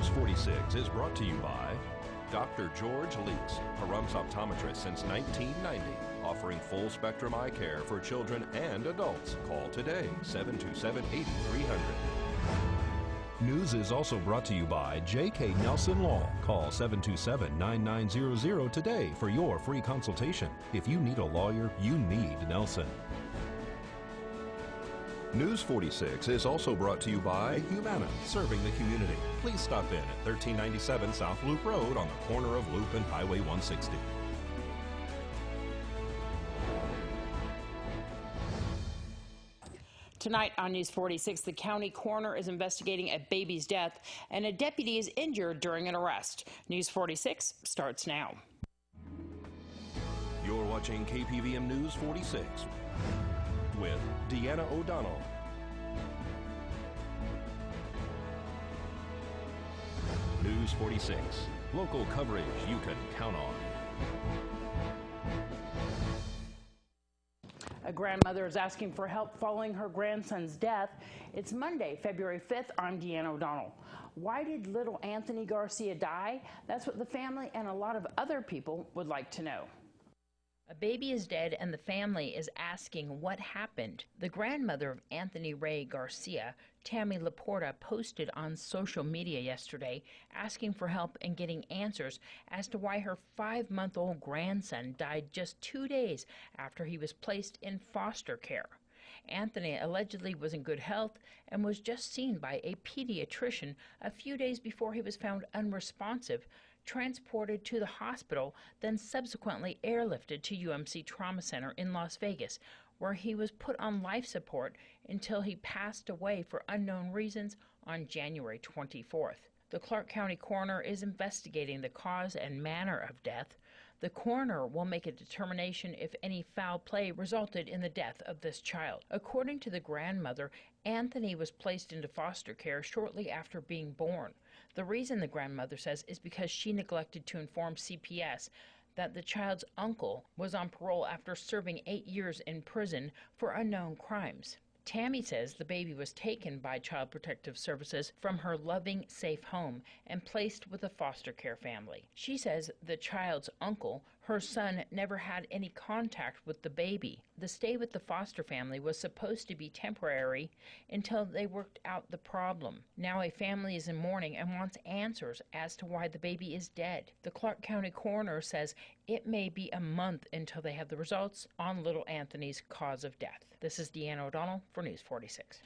News 46 is brought to you by Dr. George Leaks, Pahrumps optometrist since 1990, offering full-spectrum eye care for children and adults. Call today, 727-8300. News is also brought to you by J.K. Nelson Law. Call 727-9900 today for your free consultation. If you need a lawyer, you need Nelson. News 46 is also brought to you by Humana, serving the community. Please stop in at 1397 South Loop Road on the corner of Loop and Highway 160. Tonight on News 46, the county coroner is investigating a baby's death and a deputy is injured during an arrest. News 46 starts now. You're watching KPVM News 46 with Deanna O'Donnell. News 46, local coverage you can count on. A grandmother is asking for help following her grandson's death. It's Monday, February 5th. I'm Deanna O'Donnell. Why did little Anthony Garcia die? That's what the family and a lot of other people would like to know. A baby is dead and the family is asking what happened. The grandmother of Anthony Ray Garcia, Tammy Laporta, posted on social media yesterday asking for help and getting answers as to why her 5-month-old grandson died just 2 days after he was placed in foster care. Anthony allegedly was in good health and was just seen by a pediatrician a few days before he was found unresponsive, transported to the hospital, then subsequently airlifted to UMC Trauma Center in Las Vegas, where he was put on life support until he passed away for unknown reasons on January 24th. The Clark County coroner is investigating the cause and manner of death. The coroner will make a determination if any foul play resulted in the death of this child. According to the grandmother, Anthony was placed into foster care shortly after being born. The reason, the grandmother says, is because she neglected to inform CPS that the child's uncle was on parole after serving 8 years in prison for unknown crimes. Tammy says the baby was taken by Child Protective Services from her loving, safe home and placed with a foster care family. She says the child's uncle, her son, never had any contact with the baby. The stay with the foster family was supposed to be temporary until they worked out the problem. Now a family is in mourning and wants answers as to why the baby is dead. The Clark County coroner says it may be a month until they have the results on little Anthony's cause of death. This is Deanna O'Donnell for News 46.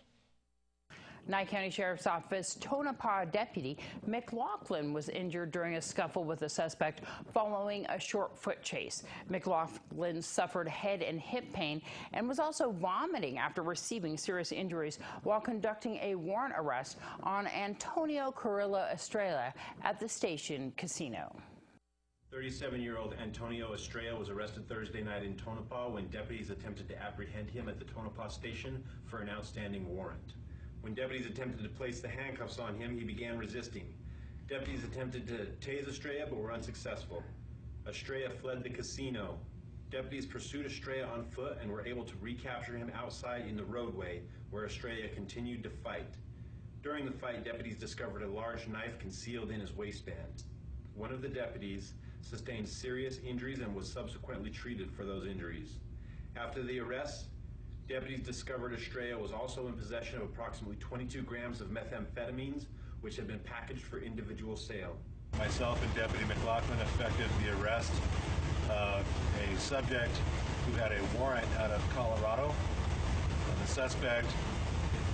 Nye County Sheriff's Office Tonopah deputy McLaughlin was injured during a scuffle with a suspect following a short foot chase. McLaughlin suffered head and hip pain and was also vomiting after receiving serious injuries while conducting a warrant arrest on Antonio Carrillo Estrella at the Station Casino. 37-year-old Antonio Estrella was arrested Thursday night in Tonopah when deputies attempted to apprehend him at the Tonopah station for an outstanding warrant. When deputies attempted to place the handcuffs on him, he began resisting. Deputies attempted to tase Estrella but were unsuccessful. Estrella fled the casino. Deputies pursued Estrella on foot and were able to recapture him outside in the roadway where Estrella continued to fight. During the fight, deputies discovered a large knife concealed in his waistband. One of the deputies sustained serious injuries and was subsequently treated for those injuries. After the arrest, deputies discovered Estrella was also in possession of approximately 22 grams of methamphetamines, which had been packaged for individual sale. Myself and Deputy McLaughlin effected the arrest of a subject who had a warrant out of Colorado. The suspect,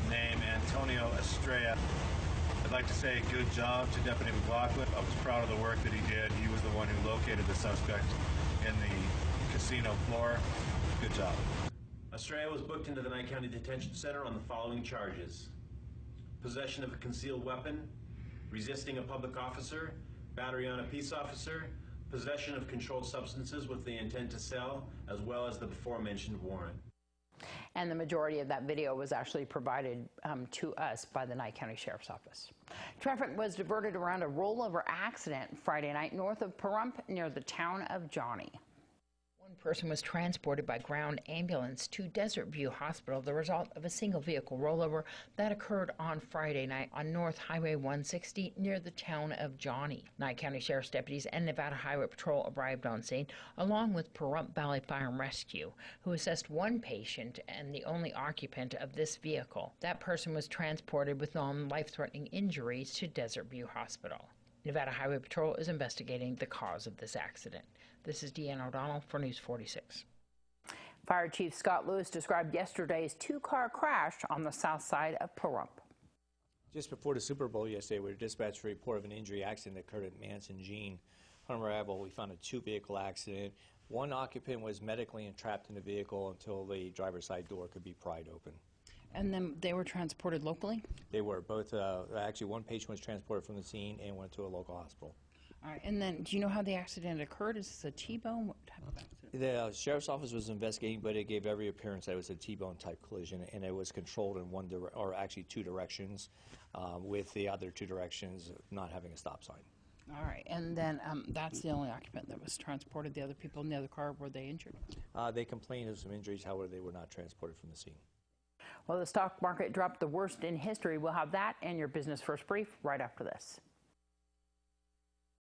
named Antonio Estrella. I'd like to say good job to Deputy McLaughlin. I was proud of the work that he did. He was the one who located the suspect in the casino floor. Good job. Estrella was booked into the Nye County Detention Center on the following charges: possession of a concealed weapon, resisting a public officer, battery on a peace officer, possession of controlled substances with the intent to sell, as well as the before-mentioned warrant. And the majority of that video was actually provided to us by the Nye County Sheriff's Office. Traffic was diverted around a rollover accident Friday night north of Pahrump near the town of Johnny. One person was transported by ground ambulance to Desert View Hospital, the result of a single vehicle rollover that occurred on Friday night on North Highway 160 near the town of Johnny. Nye County Sheriff's deputies and Nevada Highway Patrol arrived on scene, along with Pahrump Valley Fire and Rescue, who assessed one patient and the only occupant of this vehicle. That person was transported with non-life-threatening injuries to Desert View Hospital. Nevada Highway Patrol is investigating the cause of this accident. This is Deanna O'Donnell for News 46. Fire Chief Scott Lewis described yesterday's two-car crash on the south side of Pahrump. Just before the Super Bowl yesterday, we were dispatched a report of an injury accident that occurred at Manson Jean. On arrival, we found a two-vehicle accident. One occupant was medically entrapped in the vehicle until the driver's side door could be pried open. And then they were transported locally? They were. Both, actually one patient was transported from the scene and went to a local hospital. All right, and then do you know how the accident occurred? Is this a T-bone? What type of accident? The sheriff's office was investigating, but it gave every appearance that it was a T-bone type collision, and it was controlled in actually two directions, with the other two directions not having a stop sign. All right, and then that's the only occupant that was transported. The other people in the other car, were they injured? They complained of some injuries, however, they were not transported from the scene. Well, the stock market dropped the worst in history. We'll have that and your Business First Brief right after this.